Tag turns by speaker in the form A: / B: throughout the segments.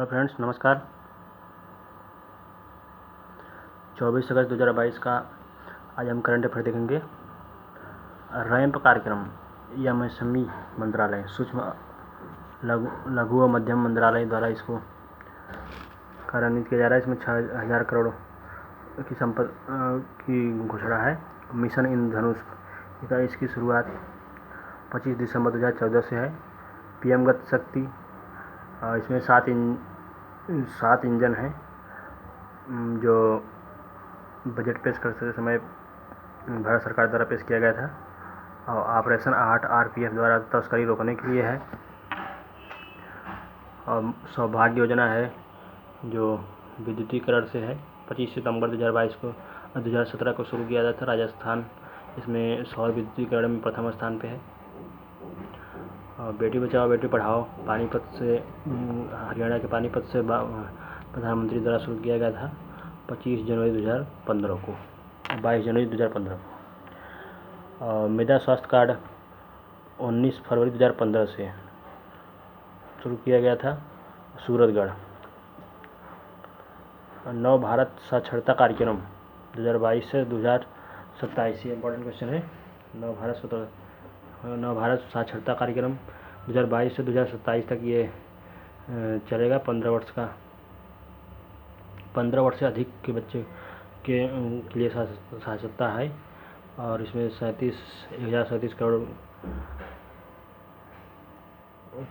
A: Hello friends, नमस्कार। 24 अगस्त 2022 का आज हम करंट अफेयर देखेंगे। रैंप कार्यक्रम एमएसएमई मंत्रालय, सूक्ष्म लघु व मध्यम मंत्रालय द्वारा इसको कार्यान्वित किया जा रहा है। इसमें 6,000 करोड़ की घोषणा है। मिशन इंद्रधनुष इसकी शुरुआत 25 दिसंबर 2014 से है। पीएम गति शक्ति, इसमें 7 इंजन हैं जो बजट पेश करते समय भारत सरकार द्वारा पेश किया गया था। और ऑपरेशन 8 आरपीएफ द्वारा तस्करी रोकने के लिए है। और सौभाग्य योजना है जो विद्युतीकरण से है। 25 सितंबर 2017 को शुरू किया गया था। राजस्थान इसमें सौर विद्युतीकरण में प्रथम स्थान पे है। और बेटी बचाओ बेटी पढ़ाओ पानीपत से, हरियाणा के पानीपत से प्रधानमंत्री द्वारा शुरू किया गया था 25 जनवरी 2015 को, 22 जनवरी 2015 को। और मृदा स्वास्थ्य कार्ड 19 फरवरी 2015 से शुरू किया गया था सूरतगढ़। नव भारत साक्षरता कार्यक्रम 2022 से 2027, ये इम्पोर्टेंट क्वेश्चन है। नव भारत साक्षरता कार्यक्रम 2022 से 2027 तक ये चलेगा। 15 वर्ष से अधिक के बच्चे के लिए साक्षरता है। और इसमें 1,37 करोड़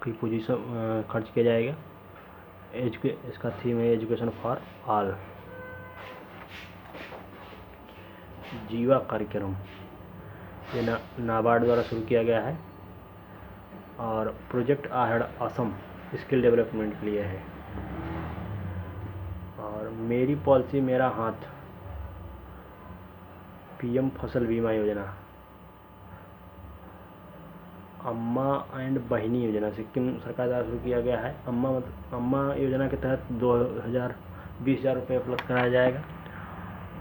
A: की पूंजी से खर्च किया जाएगा। इसका थीम है एजुकेशन फॉर ऑल। जीवा कार्यक्रम ये नाबार्ड द्वारा शुरू किया गया है। और project Ahar Assam skill development के लिए है। और मेरी पॉलिसी मेरा हाथ पीएम फसल बीमा योजना। अम्मा एंड बहिनी योजना सिक्किम सरकार द्वारा शुरू किया गया है। अम्मा योजना के तहत 20,000 रुपये उपलब्ध कराया जाएगा।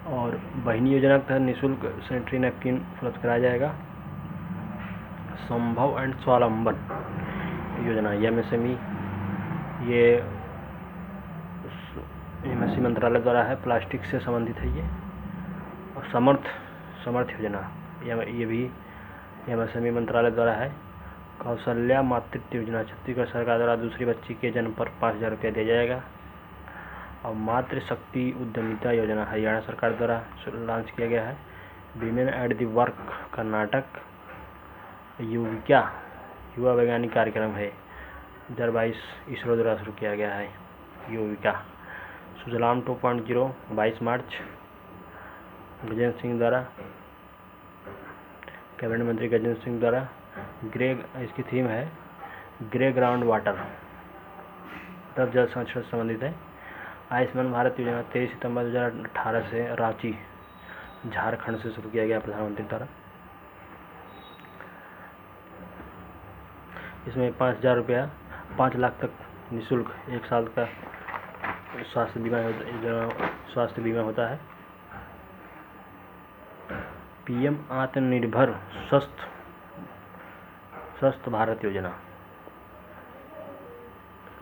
A: और बहिनी योजना के तहत निःशुल्क सैनिटरी नैपकिन उपलब्ध कराया जाएगा। संभव एंड स्वावलंबन योजना एमएसएमई, ये एमएसएमई मंत्रालय द्वारा है, प्लास्टिक से संबंधित है ये। और समर्थ योजना ये भी एमएसएमई मंत्रालय द्वारा है। कौशल्या मातृत्व योजना छत्तीसगढ़ सरकार द्वारा दूसरी बच्ची के जन्म पर 5,000 रुपया दिया जाएगा। और मातृशक्ति उद्यमिता योजना हरियाणा सरकार द्वारा लॉन्च किया गया है। Women at the work Karnataka. Yuvika युवा वैज्ञानिक कार्यक्रम है 2022 इसरो द्वारा शुरू किया गया है। युविका। सुजलाम 2.0 22 मार्च गजेंद्र सिंह द्वारा, कैबिनेट मंत्री गजेंद्र सिंह द्वारा। इसकी थीम है ग्रे ग्राउंड वाटर, तब जल संरक्षण से संबंधित है। आयुष्मान भारत योजना 23 सितंबर 2018 से रांची झारखंड से शुरू किया गया प्रधानमंत्री द्वारा। इसमें 5,000 रुपया 5 लाख तक निःशुल्क 1 साल का स्वास्थ्य बीमा होता है। पीएम आत्मनिर्भर स्वस्थ भारत योजना,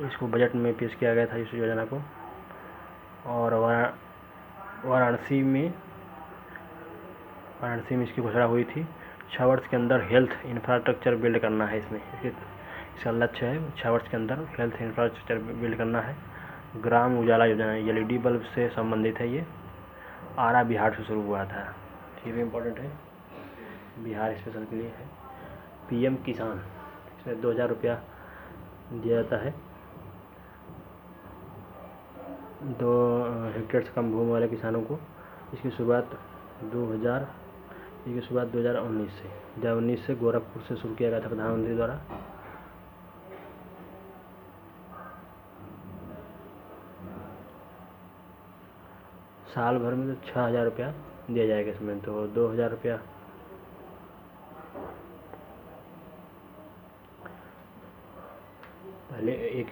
A: इसको बजट में पेश किया गया था इस योजना को। और वाराणसी में इसकी घोषणा हुई थी। 6 वर्ष के अंदर हेल्थ इंफ्रास्ट्रक्चर बिल्ड करना है। इसका लक्ष्य है 6 वर्ष के अंदर हेल्थ इंफ्रास्ट्रक्चर बिल्ड करना है। ग्राम उजाला योजना एलईडी बल्ब से संबंधित है। ये आरा बिहार से शुरू हुआ था। ये भी इम्पोर्टेंट है, बिहार स्पेशल के लिए है। पीएम किसान, इसमें 2,000 रुपया दिया जाता है। 2 हेक्टेयर से कम भूमि वाले किसानों को। इसकी शुरुआत 2019 से गोरखपुर से शुरू किया गया था प्रधानमंत्री द्वारा। साल भर में तो 6,000 रुपया दिया जाएगा इसमें, तो 2,000 रुपया पहले एक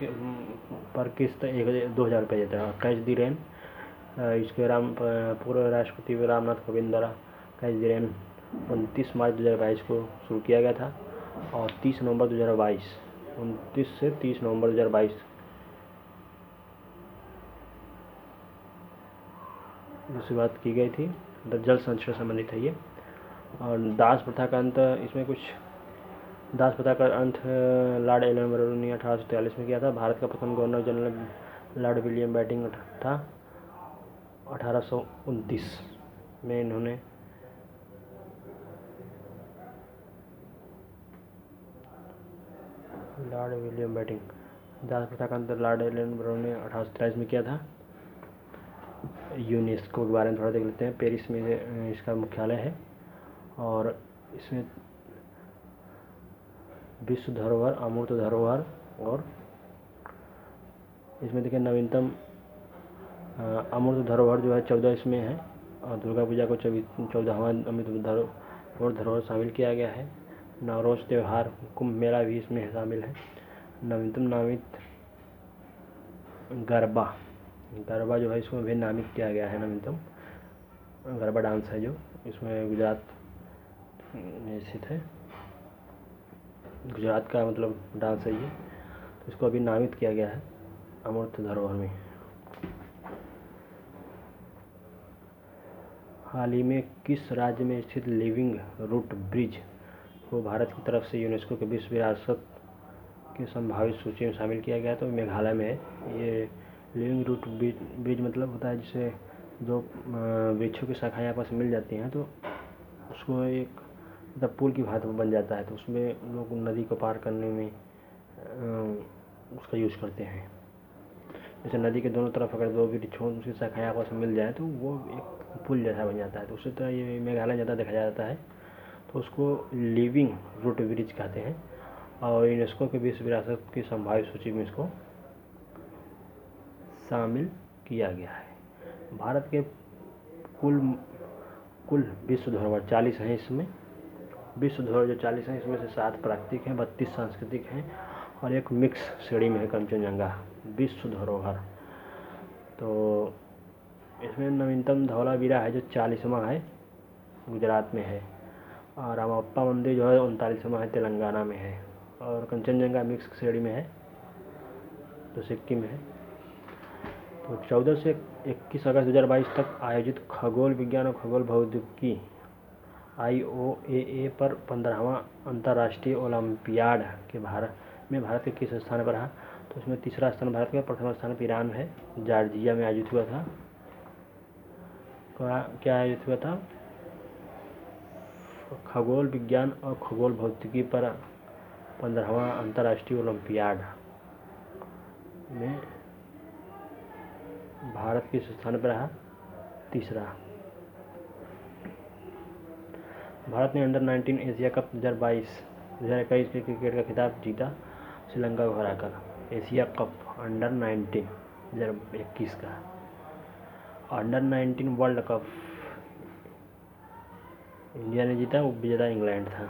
A: पर किस्त 2,000 रुपया देता है। कैच दी रेन, इसके पूर्व राष्ट्रपति रामनाथ कोविंद द्वारा कैच दी रेन 29 मार्च 2022 को शुरू किया गया था। और 30 नवंबर 2022 29 से 30 नवंबर 2022 दूसरी बात की गई थी, जल संरक्षण संबंधित है ये। और दास प्रथा का अंत, इसमें कुछ दास प्रथा का अंत लॉर्ड एलन बरोरो ने 1843 में किया था। भारत का प्रथम governor general Lord William Bentinck था। 1829 में इन्होंने लॉर्ड विलियम बेंटिंक दास प्रथा का अंत लॉर्ड एलन बरोरो ने 1843 में किया था। यूनेस्को के बारे में थोड़ा देख लेते हैं। पेरिस में इसका मुख्यालय है और इसमें विश्व धरोहर, अमूर्त धरोहर, और इसमें देखिए नवीनतम अमूर्त धरोहर जो है 14 इसमें है, और दुर्गा पूजा को 14वां अमूर्त धरोहर शामिल किया गया है। नवरोज त्यौहार, कुंभ मेला भी इसमें शामिल है। नवीनतम नामित गरबा जो है इसको भी नामित किया गया है। नवीनतम गरबा डांस है जो इसमें गुजरात में स्थित है। गुजरात का मतलब डांस है ये, तो इसको अभी नामित किया गया है अमूर्त धरोहर में। हाल ही में किस राज्य में स्थित लिविंग रूट ब्रिज को भारत की तरफ से यूनेस्को के विश्व विरासत की संभावित सूची में शामिल किया गया? तो मेघालय में है ये। लिविंग रूट ब्रिज मतलब होता है जिसे दो वृक्षों की शाखाएं आपस में मिल जाती हैं तो उसको एक मतलब पुल की भांति बन जाता है, तो उसमें लोग नदी को पार करने में उसका यूज़ करते हैं। जैसे नदी के दोनों तरफ अगर दो वृक्षों की शाखाएं आपस में मिल जाए तो वो एक पुल जैसा बन जाता है। तो उसी तरह ये मेघालय ज़्यादा देखा जाता है, तो उसको लिविंग रूट ब्रिज कहते हैं और यूनेस्को के विश्व विरासत की संभावित सूची में इसको शामिल किया गया है। भारत के कुल विश्व धरोहर 40 हैं। इसमें विश्व धरोहर जो 40 हैं इसमें से 7 प्राकृतिक हैं, 32 सांस्कृतिक हैं और एक मिक्स श्रेणी में है कंचनजंगा विश्व धरोहर। तो इसमें नवीनतम धौलावीरा है जो 40वां है, गुजरात में है, और रामप्पा मंदिर जो है 39वां है, तेलंगाना में है, और कंचनजंगा मिक्स श्रेणी में है तो सिक्किम में है। तो 14 से 21 अगस्त 2022 तक आयोजित खगोल विज्ञान और खगोल भौतिकी IOAA पर 15वां अंतर्राष्ट्रीय ओलंपियाड के भारत के किस स्थान पर रहा? तो उसमें तीसरा स्थान भारत का, प्रथम स्थान पर ईरान है, जॉर्जिया में आयोजित हुआ था। क्या आयोजित हुआ था? खगोल विज्ञान और खगोल भौतिकी पर 15वां अंतर्राष्ट्रीय ओलंपियाड में भारत किस स्थान पर रहा? तीसरा। भारत ने अंडर 19 एशिया कप 2021 के क्रिकेट का खिताब जीता श्रीलंका को हराकर। एशिया कप अंडर 19 2021 का। अंडर 19 वर्ल्ड कप इंडिया ने जीता, विजेता इंग्लैंड था।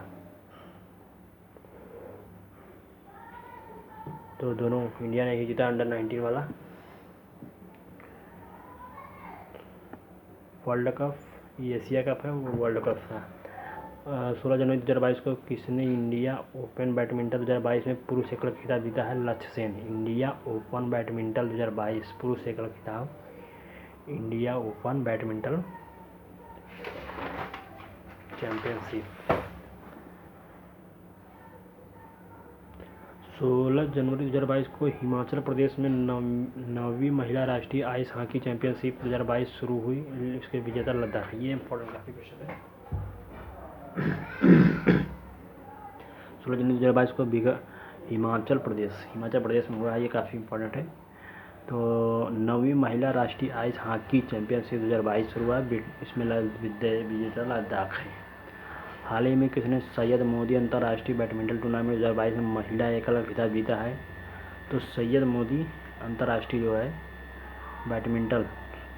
A: तो दोनों इंडिया ने ही जीता अंडर 19 वाला वर्ल्ड कप। ये एशिया कप है, वो वर्ल्ड कप था। 16 जनवरी 2022 को किसने इंडिया ओपन बैडमिंटन 2022 में पुरुष एकल खिताब जीता है? लक्ष्य सेन। इंडिया ओपन बैडमिंटन 2022 पुरुष एकल खिताब, इंडिया ओपन बैडमिंटन चैंपियनशिप। 16 जनवरी 2022 को हिमाचल प्रदेश में 9वीं महिला राष्ट्रीय आइस हॉकी चैंपियनशिप 2022 शुरू हुई। इसके विजेता लद्दाख। ये इम्पोर्टेंट काफ़ी क्वेश्चन है। 16 जनवरी 2022 को हिमाचल प्रदेश में हुआ, ये काफ़ी इम्पोर्टेंट है। तो 9वीं महिला राष्ट्रीय आइस हॉकी चैंपियनशिप 2022 शुरू हुआ। इसमें विजेता लद्दाख है। हाल ही में किसने सैयद मोदी अंतर्राष्ट्रीय बैडमिंटन टूर्नामेंट 2022 में महिला एकल खिताब जीता है? तो सैयद मोदी अंतर्राष्ट्रीय जो है बैडमिंटन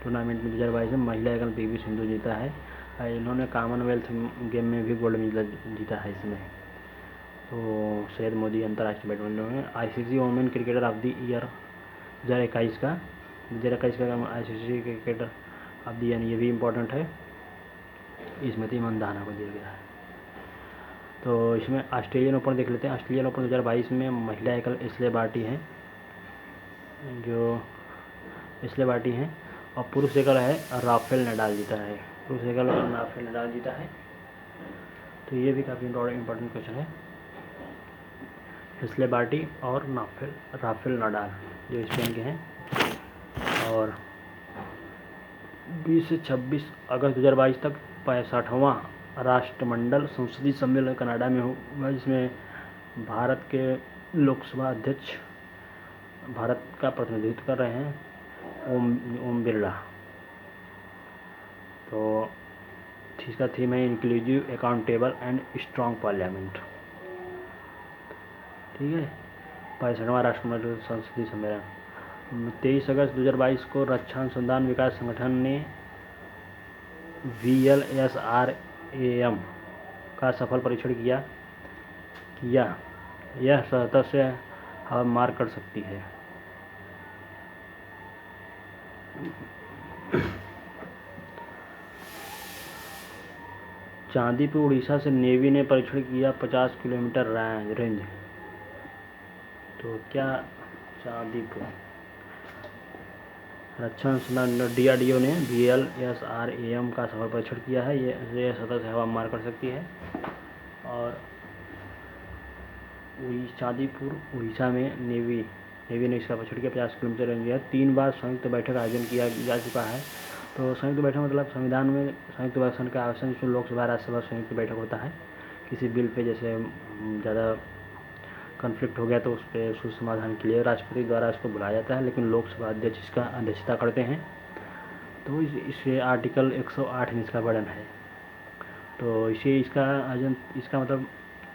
A: टूर्नामेंट में 2022 में महिला एकल PV सिंधु जीता है। इन्होंने कॉमनवेल्थ गेम में भी गोल्ड मेडल जीता है इसमें। तो सैयद मोदी अंतर्राष्ट्रीय बैडमिंटन में ICC women cricketer of the year 2021 का ICC cricketer of the year, ये भी इम्पोर्टेंट है। स्मृति मंदाना को दिया गया है। तो इसमें ऑस्ट्रेलियन ओपन देख लेते हैं। ऑस्ट्रेलियन ओपन 2022 में महिला एकल एशले बार्टी हैं और पुरुष एकल है राफेल नडाल जीता है, पुरुष एकल राफेल नडाल जीता है। तो ये भी काफ़ी इंपॉर्टेंट क्वेश्चन है। हेस्ले बार्टी और राफेल नडाल जो स्पेन के हैं। और 20 से 26 अगस्त 2022 तक 65वां राष्ट्रमंडल संसदीय सम्मेलन कनाडा में होगा, जिसमें भारत के लोकसभा अध्यक्ष भारत का प्रतिनिधित्व कर रहे हैं ओम बिरला। तो इसका थीम है inclusive, accountable and strong parliament. ठीक है, 65वां राष्ट्रमंडल संसदीय सम्मेलन। 23 अगस्त 2022 को रक्षा अनुसंधान विकास संगठन ने VLSRAM का सफल परीक्षण किया। यह सतह से हवा मार कर सकती है। चांदीपुर उड़ीसा से नेवी ने परीक्षण किया 50 किलोमीटर रेंज। तो क्या चांदीपुर रक्षा अनुसंधान DRDO ने VLSRAM का सफल परीक्षण किया है। ये सतह से हवा मार कर सकती है। और चांदीपुर उड़ीसा में नेवी ने इसका परीक्षण किया। 50 किलोमीटर रेंज है। 3 बार संयुक्त बैठक आयोजन किया जा चुका है। तो संयुक्त बैठक मतलब संविधान में संयुक्त भाषण का आयोजन, जिसमें लोकसभा राज्यसभा संयुक्त बैठक होता है। किसी बिल पे जैसे ज़्यादा कॉन्फ्लिक्ट हो गया तो उस पर समाधान के लिए राष्ट्रपति द्वारा इसको बुलाया जाता है, लेकिन लोकसभा अध्यक्ष इसका अध्यक्षता करते हैं। तो इसे आर्टिकल 108 में इसका वर्णन है। तो इसे इसका आयोजन, इसका मतलब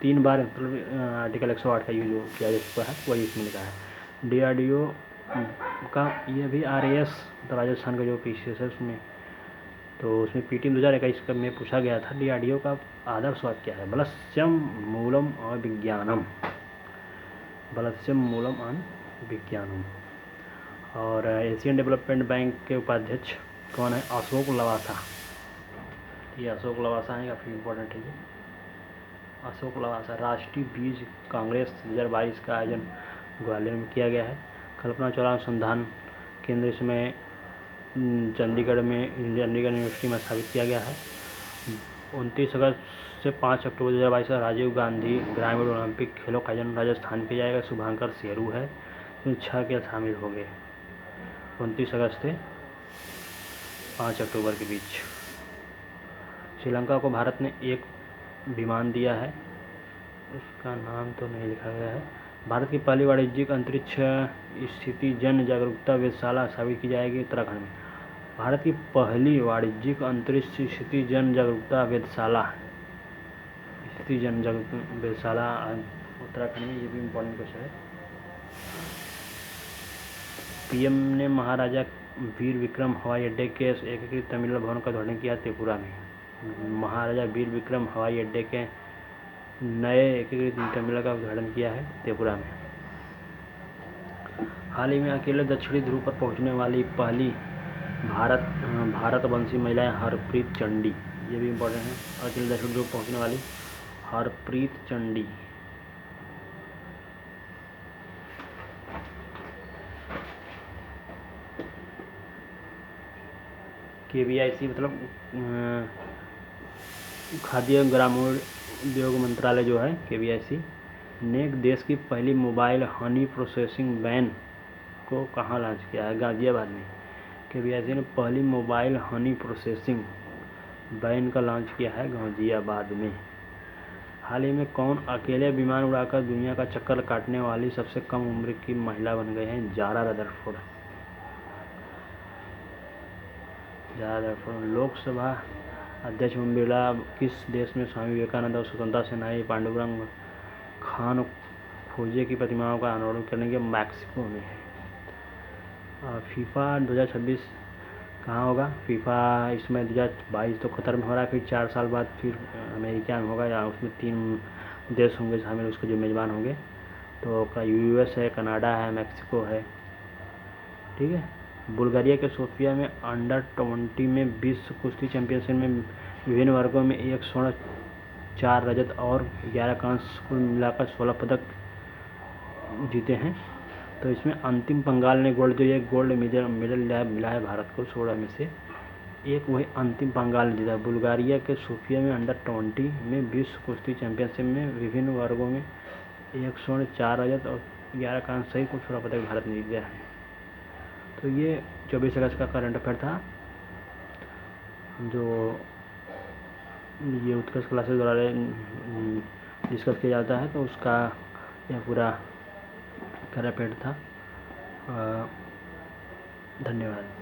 A: 3 बार मतलब आर्टिकल 108 का यूज किया जा चुका है, वही इसमें लिखा है। DRDO का ये भी RAS तो राजस्थान का जो PCS है उसमें, तो उसमें PT 2021 में पूछा गया था DRDO का आदर्श वाक्य क्या है। बलस्यम मूलम और विज्ञानम, बलस्यम मूलम और विज्ञानम। और एशियन डेवलपमेंट बैंक के उपाध्यक्ष कौन है? अशोक लवासा। ये अशोक लवासा है, काफ़ी इम्पोर्टेंट है ये। अशोक लवासा। राष्ट्रीय बीज कांग्रेस 2022 का आयोजन ग्वालियर में किया गया है। कल्पना चावला अनुसंधान केंद्र इसमें चंडीगढ़ यूनिवर्सिटी में स्थापित किया गया है। 29 अगस्त से 5 अक्टूबर 2022 का राजीव गांधी ग्रामीण ओलंपिक खेलों का आयोजन राजस्थान किया जाएगा। शुभांकर शेरू है, इसमें 6 के शामिल हो गए 29 अगस्त से 5 अक्टूबर के बीच। श्रीलंका को भारत ने एक विमान दिया है, उसका नाम तो नहीं लिखा गया है। भारत की पहली वाणिज्यिक अंतरिक्ष स्थिति जन जागरूकता वेधशाला स्थापित की जाएगी उत्तराखंड में। भारत की पहली वाणिज्यिक अंतरिक्ष स्थिति जन जागरूकता वेधशाला उत्तराखंड में। ये भी इम्पोर्टेंट क्वेश्चन है। PM ने महाराजा वीर विक्रम हवाई अड्डे के एकीकृत टर्मिनल भवन का उद्घाटन किया त्रिपुरा में। महाराजा वीर विक्रम हवाई अड्डे के नए एकीकृत टर्मिनल का उद्घाटन किया है त्रिपुरा में। हाल ही में अकेले दक्षिणी ध्रुव पर पहुंचने वाली पहली भारतवंशी महिला है हरप्रीत चंडी। ये भी इम्पोर्टेंट है। अकेले दक्षिणी ध्रुव पहुंचने वाली हरप्रीत चंडी। KVIC मतलब खाद्य ग्रामीण उद्योग मंत्रालय जो है KVIC ने देश की पहली मोबाइल हनी प्रोसेसिंग वैन को कहाँ लॉन्च किया है? गाजियाबाद में। KVIC ने पहली मोबाइल हनी प्रोसेसिंग वैन का लॉन्च किया है गाजियाबाद में। हाल ही में कौन अकेले विमान उड़ाकर दुनिया का चक्कर काटने वाली सबसे कम उम्र की महिला बन गए हैं? Zara Rutherford. लोकसभा अध्यक्ष ओम बिरला किस देश में स्वामी विवेकानंद और स्वतंत्रता सेनानी पांडुरंग खान खोजे की प्रतिमाओं का अनावरण करेंगे? मैक्सिको में है। FIFA 2026 कहाँ होगा? FIFA इसमें 2022 तो कतर में हो रहा है, फिर 4 साल बाद फिर अमेरिका में होगा, या उसमें 3 देश होंगे शामिल, उसके जो मेज़बान होंगे। तो US है, कनाडा है, मैक्सिको है। ठीक है। बुल्गारिया के सोफिया में अंडर-20 में विश्व कुश्ती चैंपियनशिप में विभिन्न वर्गों में 1 स्वर्ण 4 रजत और 11 कांस्य कुल मिलाकर 16 पदक जीते हैं। तो इसमें अंतिम बंगाल ने गोल्ड, जो ये गोल्ड मेडल मिला है भारत को 16 में से, एक वही अंतिम बंगाल ने जीता। बुल्गारिया के सोफिया में अंडर-20 में विश्व कुश्ती चैंपियनशिप में विभिन्न वर्गों में 1 स्वर्ण, 4 रजत और 11 कांस्य सहित कुल 16 पदक भारत ने जीता है। तो ये 24 अगस्त का करंट अफेयर था, जो ये उत्कर्ष क्लासेस द्वारा डिस्कस किया जाता है, तो उसका यह पूरा करंट अफेयर था। धन्यवाद।